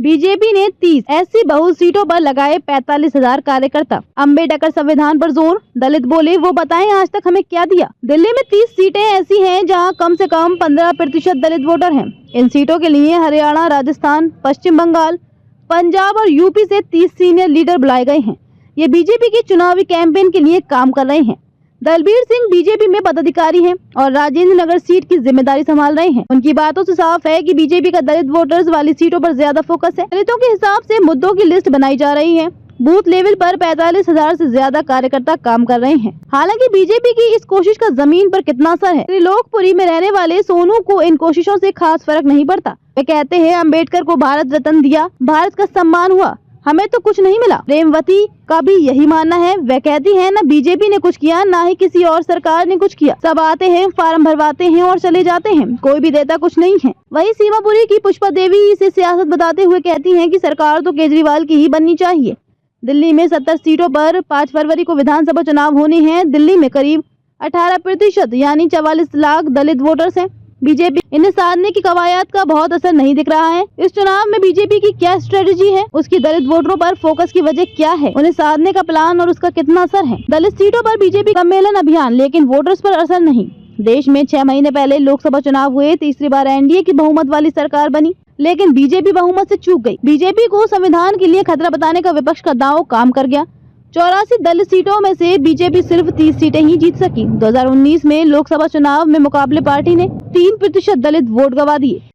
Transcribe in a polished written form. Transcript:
BJP ने 30 SC बहुल सीटों पर लगाए 45,000 कार्यकर्ता। अम्बेडकर संविधान पर जोर, दलित बोले वो बताएं आज तक हमें क्या दिया। दिल्ली में 30 सीटें ऐसी हैं जहां कम से कम 15% दलित वोटर हैं। इन सीटों के लिए हरियाणा, राजस्थान, पश्चिम बंगाल, पंजाब और यूपी से 30 सीनियर लीडर बुलाए गए हैं। ये बीजेपी की चुनावी कैंपेन के लिए काम कर रहे हैं। दलबीर सिंह बीजेपी में पदाधिकारी हैं और राजेंद्र नगर सीट की जिम्मेदारी संभाल रहे हैं। उनकी बातों से साफ है कि बीजेपी का दलित वोटर्स वाली सीटों पर ज्यादा फोकस है। दलितों के हिसाब से मुद्दों की लिस्ट बनाई जा रही है। बूथ लेवल पर 45,000 से ज्यादा कार्यकर्ता काम कर रहे हैं। हालांकि बीजेपी की इस कोशिश का जमीन पर कितना असर है, त्रिलोकपुरी में रहने वाले सोनू को इन कोशिशों से खास फर्क नहीं पड़ता। वे कहते हैं अम्बेडकर को भारत रत्न दिया, भारत का सम्मान हुआ, हमें तो कुछ नहीं मिला। प्रेमवती का भी यही मानना है। वह कहती है न बीजेपी ने कुछ किया, न ही किसी और सरकार ने कुछ किया। सब आते हैं, फार्म भरवाते हैं और चले जाते हैं, कोई भी देता कुछ नहीं है। वही सीमापुरी की पुष्पा देवी इसे सियासत बताते हुए कहती हैं कि सरकार तो केजरीवाल की ही बननी चाहिए। दिल्ली में 70 सीटों पर 5 फरवरी को विधानसभा चुनाव होने हैं। दिल्ली में करीब 18% यानी 44 लाख दलित वोटर्स हैं। बीजेपी इन्हें साधने की कवायद का बहुत असर नहीं दिख रहा है। इस चुनाव में बीजेपी की क्या स्ट्रेटजी है, उसकी दलित वोटरों पर फोकस की वजह क्या है, उन्हें साधने का प्लान और उसका कितना असर है। दलित सीटों पर बीजेपी सम्मेलन अभियान, लेकिन वोटर्स पर असर नहीं। देश में 6 महीने पहले लोकसभा चुनाव हुए, तीसरी बार एनडीए की बहुमत वाली सरकार बनी, लेकिन बीजेपी बहुमत से चूक गई। बीजेपी को संविधान के लिए खतरा बताने का विपक्ष का दांव काम कर गया। 84 दलित सीटों में से बीजेपी सिर्फ 30 सीटें ही जीत सकी। 2019 में लोकसभा चुनाव में मुकाबले पार्टी ने 3% दलित वोट गंवा दिए।